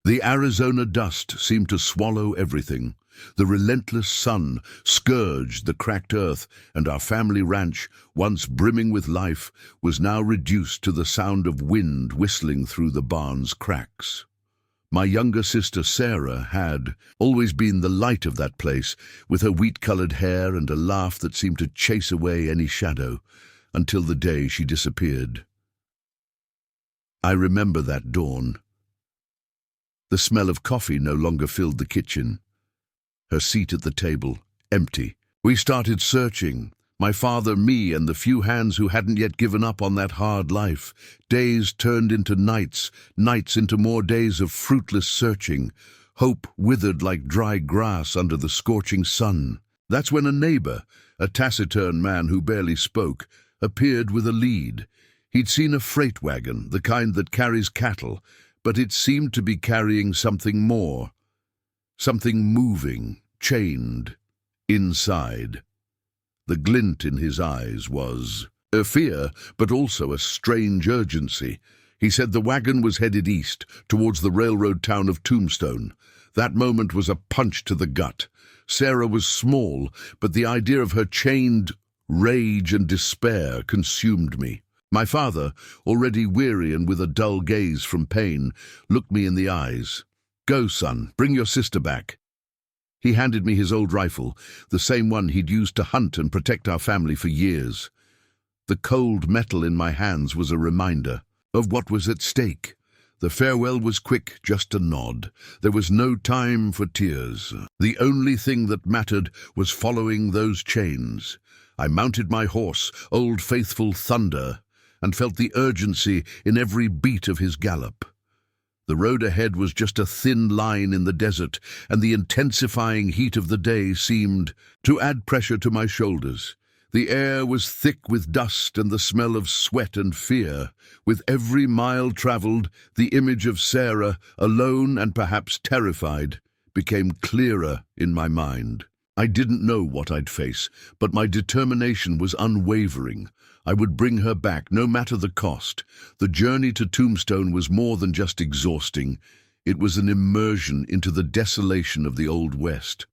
The Arizona dust seemed to swallow everything. The relentless sun scourged the cracked earth, and our family ranch, once brimming with life, was now reduced to the sound of wind whistling through the barn's cracks. My younger sister Sarah had always been the light of that place, with her wheat-colored hair and a laugh that seemed to chase away any shadow, until the day she disappeared. I remember that dawn. The smell of coffee no longer filled the kitchen. Her seat at the table, empty. We started searching. My father, me, and the few hands who hadn't yet given up on that hard life. Days turned into nights, nights into more days of fruitless searching. Hope withered like dry grass under the scorching sun. That's when a neighbor, a taciturn man who barely spoke, appeared with a lead. He'd seen a freight wagon, the kind that carries cattle, but it seemed to be carrying something more. Something moving, chained, inside. The glint in his eyes was a fear, but also a strange urgency. He said the wagon was headed east, towards the railroad town of Tombstone. That moment was a punch to the gut. Sarah was small, but the idea of her chained rage and despair consumed me. My father, already weary and with a dull gaze from pain, looked me in the eyes. "Go, son, bring your sister back." He handed me his old rifle, the same one he'd used to hunt and protect our family for years. The cold metal in my hands was a reminder of what was at stake. The farewell was quick, just a nod. There was no time for tears. The only thing that mattered was following those chains. I mounted my horse, old faithful Thunder, and felt the urgency in every beat of his gallop. The road ahead was just a thin line in the desert, and the intensifying heat of the day seemed to add pressure to my shoulders. The air was thick with dust and the smell of sweat and fear. With every mile traveled, the image of Sarah, alone and perhaps terrified, became clearer in my mind. I didn't know what I'd face, but my determination was unwavering. I would bring her back, no matter the cost. The journey to Tombstone was more than just exhausting. It was an immersion into the desolation of the Old West.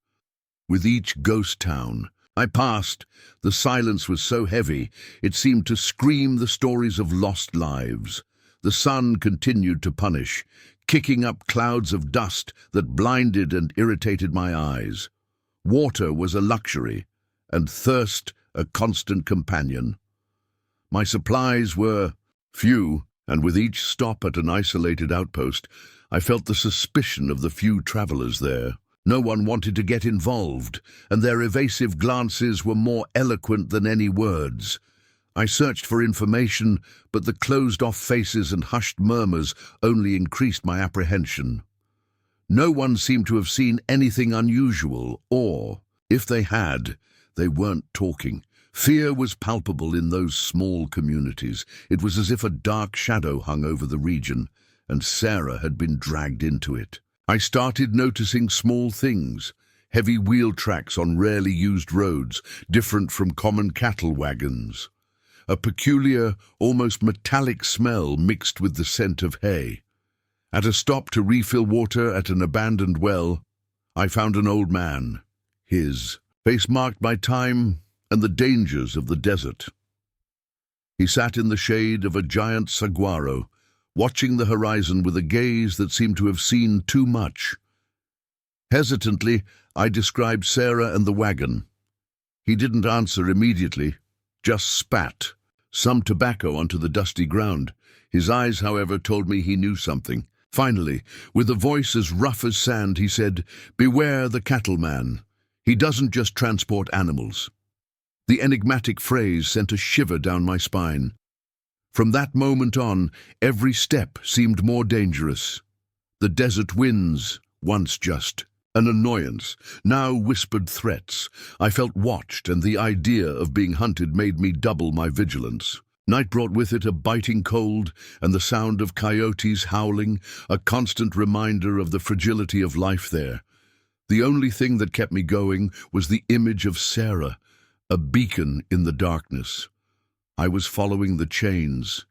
With each ghost town I passed, the silence was so heavy, it seemed to scream the stories of lost lives. The sun continued to punish, kicking up clouds of dust that blinded and irritated my eyes. Water was a luxury, and thirst a constant companion. My supplies were few, and with each stop at an isolated outpost, I felt the suspicion of the few travelers there. No one wanted to get involved, and their evasive glances were more eloquent than any words. I searched for information, but the closed-off faces and hushed murmurs only increased my apprehension. No one seemed to have seen anything unusual, or, if they had, they weren't talking. Fear was palpable in those small communities. It was as if a dark shadow hung over the region, and Sarah had been dragged into it. I started noticing small things, heavy wheel tracks on rarely used roads, different from common cattle wagons. A peculiar, almost metallic smell mixed with the scent of hay. At a stop to refill water at an abandoned well, I found an old man, his face marked by time and the dangers of the desert. He sat in the shade of a giant saguaro, watching the horizon with a gaze that seemed to have seen too much. Hesitantly, I described Sarah and the wagon. He didn't answer immediately, just spat some tobacco onto the dusty ground. His eyes, however, told me he knew something. Finally, with a voice as rough as sand, he said, "Beware the cattleman. He doesn't just transport animals." The enigmatic phrase sent a shiver down my spine. From that moment on, every step seemed more dangerous. The desert winds, once just an annoyance, now whispered threats. I felt watched, and the idea of being hunted made me double my vigilance. Night brought with it a biting cold and the sound of coyotes howling, a constant reminder of the fragility of life there. The only thing that kept me going was the image of Sarah, a beacon in the darkness. I was following the chains,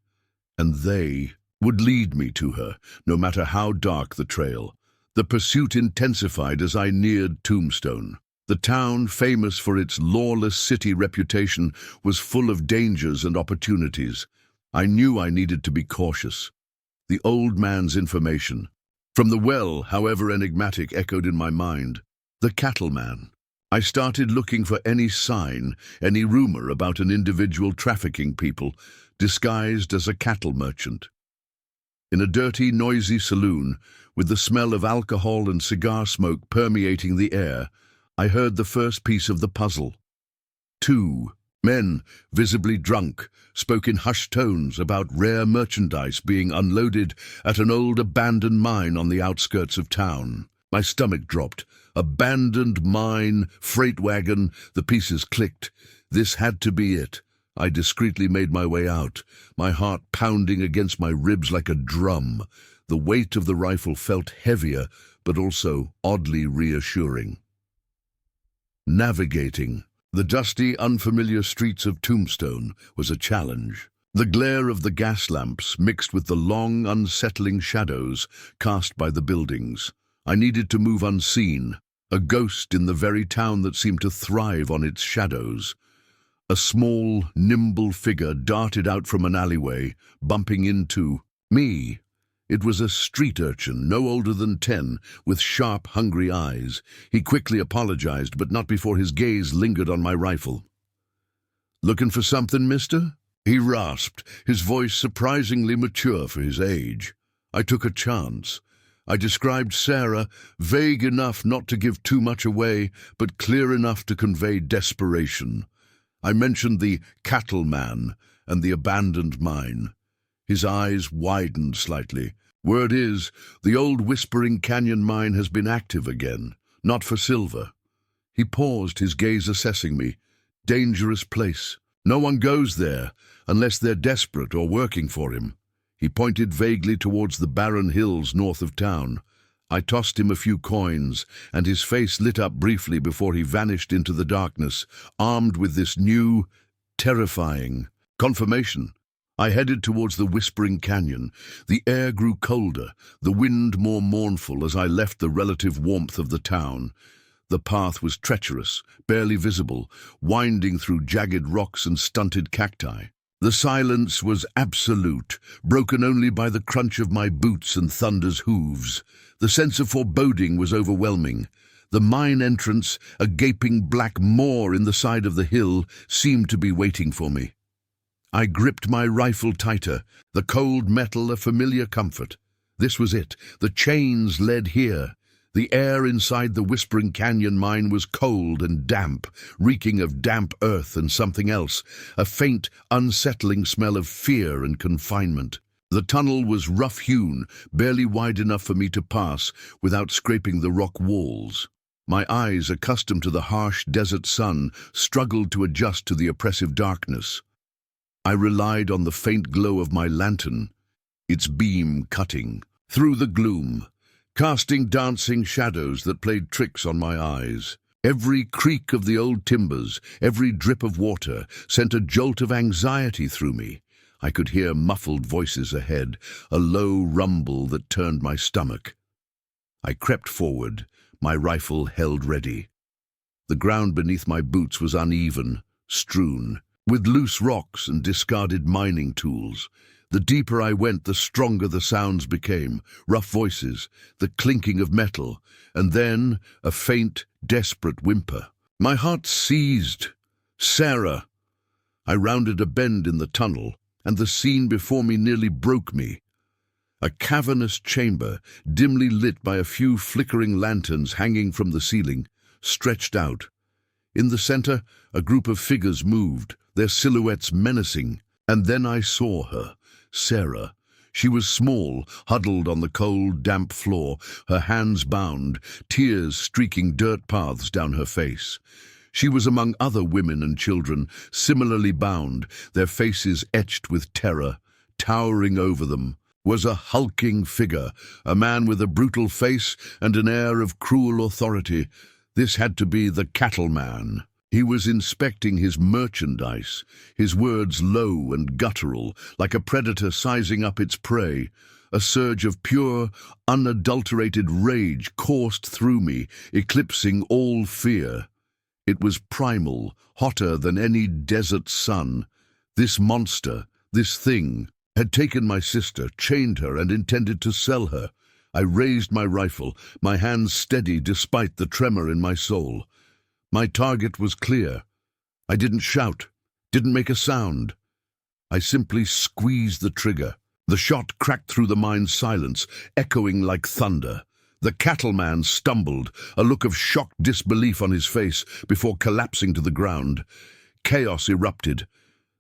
and they would lead me to her, no matter how dark the trail. The pursuit intensified as I neared Tombstone. The town, famous for its lawless city reputation, was full of dangers and opportunities. I knew I needed to be cautious. The old man's information, from the well, however enigmatic, echoed in my mind. The cattleman. I started looking for any sign, any rumor about an individual trafficking people, disguised as a cattle merchant. In a dirty, noisy saloon, with the smell of alcohol and cigar smoke permeating the air, I heard the first piece of the puzzle. Two men, visibly drunk, spoke in hushed tones about rare merchandise being unloaded at an old abandoned mine on the outskirts of town. My stomach dropped. Abandoned mine, freight wagon, the pieces clicked. This had to be it. I discreetly made my way out, my heart pounding against my ribs like a drum. The weight of the rifle felt heavier, but also oddly reassuring. Navigating the dusty, unfamiliar streets of Tombstone was a challenge. The glare of the gas lamps mixed with the long, unsettling shadows cast by the buildings. I needed to move unseen, a ghost in the very town that seemed to thrive on its shadows. A small, nimble figure darted out from an alleyway, bumping into me. It was a street urchin, no older than 10, with sharp, hungry eyes. He quickly apologized, but not before his gaze lingered on my rifle. "Looking for something, mister?" he rasped, his voice surprisingly mature for his age. I took a chance. I described Sarah, vague enough not to give too much away, but clear enough to convey desperation. I mentioned the cattleman and the abandoned mine. His eyes widened slightly. "Word is, the old Whispering Canyon mine has been active again, not for silver." He paused, his gaze assessing me. "Dangerous place. No one goes there, unless they're desperate or working for him." He pointed vaguely towards the barren hills north of town. I tossed him a few coins, and his face lit up briefly before he vanished into the darkness, armed with this new, terrifying confirmation. I headed towards the Whispering Canyon. The air grew colder, the wind more mournful as I left the relative warmth of the town. The path was treacherous, barely visible, winding through jagged rocks and stunted cacti. The silence was absolute, broken only by the crunch of my boots and Thunder's hooves. The sense of foreboding was overwhelming. The mine entrance, a gaping black maw in the side of the hill, seemed to be waiting for me. I gripped my rifle tighter, the cold metal a familiar comfort. This was it. The chains led here. The air inside the Whispering Canyon mine was cold and damp, reeking of damp earth and something else, a faint, unsettling smell of fear and confinement. The tunnel was rough-hewn, barely wide enough for me to pass without scraping the rock walls. My eyes, accustomed to the harsh desert sun, struggled to adjust to the oppressive darkness. I relied on the faint glow of my lantern, its beam cutting through the gloom, casting dancing shadows that played tricks on my eyes. Every creak of the old timbers, every drip of water, sent a jolt of anxiety through me. I could hear muffled voices ahead, a low rumble that turned my stomach. I crept forward, my rifle held ready. The ground beneath my boots was uneven, strewn, with loose rocks and discarded mining tools. The deeper I went, the stronger the sounds became, rough voices, the clinking of metal, and then a faint, desperate whimper. My heart seized. Sarah! I rounded a bend in the tunnel, and the scene before me nearly broke me. A cavernous chamber, dimly lit by a few flickering lanterns hanging from the ceiling, stretched out. In the center, a group of figures moved, their silhouettes menacing, and then I saw her. Sarah. She was small, huddled on the cold, damp floor, her hands bound, tears streaking dirt paths down her face. She was among other women and children, similarly bound, their faces etched with terror. Towering over them was a hulking figure, a man with a brutal face and an air of cruel authority. This had to be the cattleman. He was inspecting his merchandise, his words low and guttural, like a predator sizing up its prey. A surge of pure, unadulterated rage coursed through me, eclipsing all fear. It was primal, hotter than any desert sun. This monster, this thing, had taken my sister, chained her, and intended to sell her. I raised my rifle, my hands steady despite the tremor in my soul. My target was clear. I didn't shout, didn't make a sound. I simply squeezed the trigger. The shot cracked through the mine's silence, echoing like thunder. The cattleman stumbled, a look of shocked disbelief on his face, before collapsing to the ground. Chaos erupted.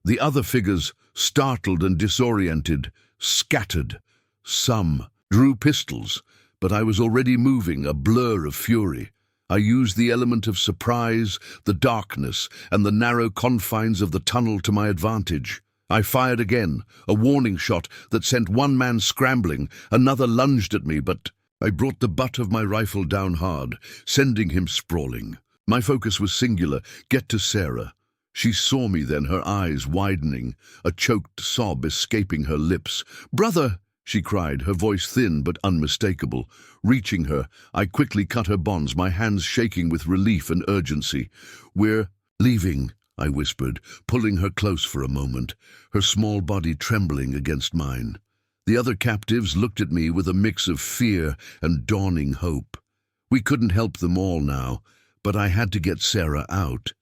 The other figures, startled and disoriented, scattered. Some drew pistols, but I was already moving, a blur of fury. I used the element of surprise, the darkness, and the narrow confines of the tunnel to my advantage. I fired again, a warning shot that sent one man scrambling. Another lunged at me, but I brought the butt of my rifle down hard, sending him sprawling. My focus was singular: get to Sarah. She saw me then, her eyes widening, a choked sob escaping her lips. "Brother!" she cried, her voice thin but unmistakable. Reaching her, I quickly cut her bonds, my hands shaking with relief and urgency. "We're leaving," I whispered, pulling her close for a moment, her small body trembling against mine. The other captives looked at me with a mix of fear and dawning hope. We couldn't help them all now, but I had to get Sarah out.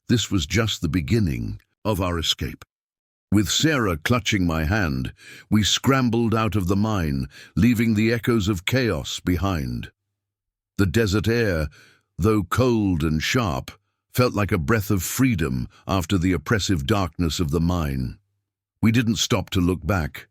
This was just the beginning of our escape. With Sarah clutching my hand, we scrambled out of the mine, leaving the echoes of chaos behind. The desert air, though cold and sharp, felt like a breath of freedom after the oppressive darkness of the mine. We didn't stop to look back.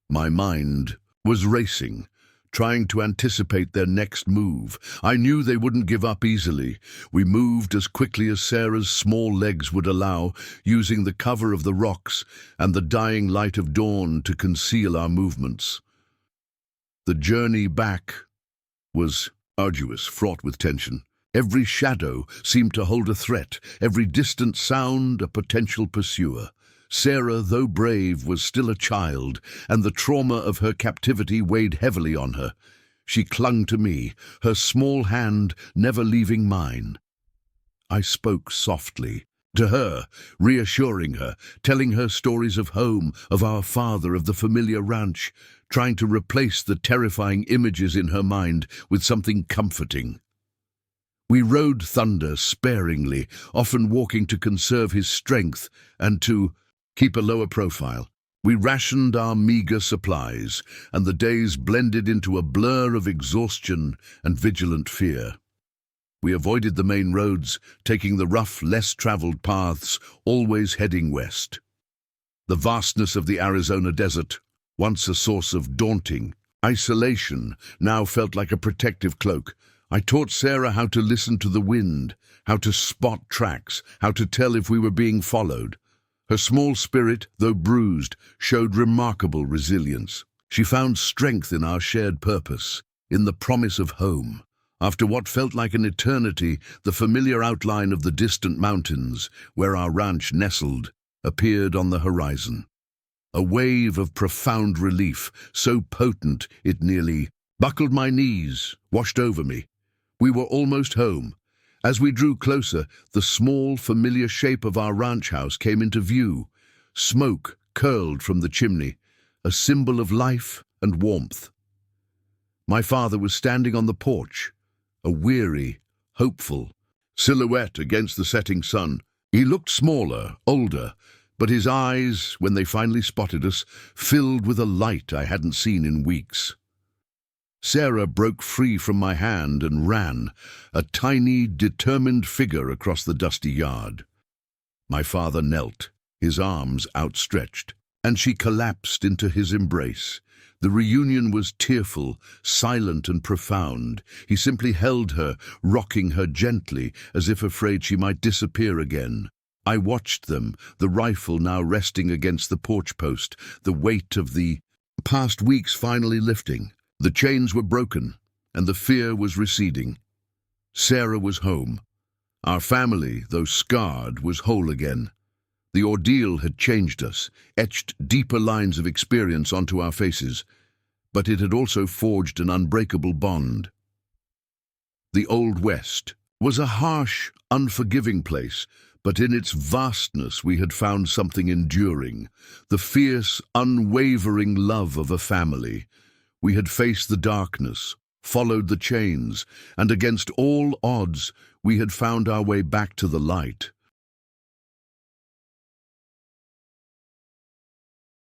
My mind was racing, trying to anticipate their next move. I knew they wouldn't give up easily. We moved as quickly as Sarah's small legs would allow, using the cover of the rocks and the dying light of dawn to conceal our movements. The journey back was arduous, fraught with tension. Every shadow seemed to hold a threat, every distant sound a potential pursuer. Sarah, though brave, was still a child, and the trauma of her captivity weighed heavily on her. She clung to me, her small hand never leaving mine. I spoke softly to her, reassuring her, telling her stories of home, of our father, of the familiar ranch, trying to replace the terrifying images in her mind with something comforting. We rode Thunder sparingly, often walking to conserve his strength and to keep a lower profile. We rationed our meager supplies, and the days blended into a blur of exhaustion and vigilant fear. We avoided the main roads, taking the rough, less-traveled paths, always heading west. The vastness of the Arizona desert, once a source of daunting isolation, now felt like a protective cloak. I taught Sarah how to listen to the wind, how to spot tracks, how to tell if we were being followed. Her small spirit, though bruised, showed remarkable resilience. She found strength in our shared purpose, in the promise of home. After what felt like an eternity, the familiar outline of the distant mountains, where our ranch nestled, appeared on the horizon. A wave of profound relief, so potent it nearly buckled my knees, washed over me. We were almost home. As we drew closer, the small, familiar shape of our ranch house came into view. Smoke curled from the chimney, a symbol of life and warmth. My father was standing on the porch, a weary, hopeful silhouette against the setting sun. He looked smaller, older, but his eyes, when they finally spotted us, filled with a light I hadn't seen in weeks. Sarah broke free from my hand and ran, a tiny, determined figure across the dusty yard. My father knelt, his arms outstretched, and she collapsed into his embrace. The reunion was tearful, silent and profound. He simply held her, rocking her gently, as if afraid she might disappear again. I watched them, the rifle now resting against the porch post, the weight of the past weeks finally lifting. The chains were broken, and the fear was receding. Sarah was home. Our family, though scarred, was whole again. The ordeal had changed us, etched deeper lines of experience onto our faces, but it had also forged an unbreakable bond. The Old West was a harsh, unforgiving place, but in its vastness we had found something enduring, the fierce, unwavering love of a family. We had faced the darkness, followed the chains, and against all odds we had found our way back to the light.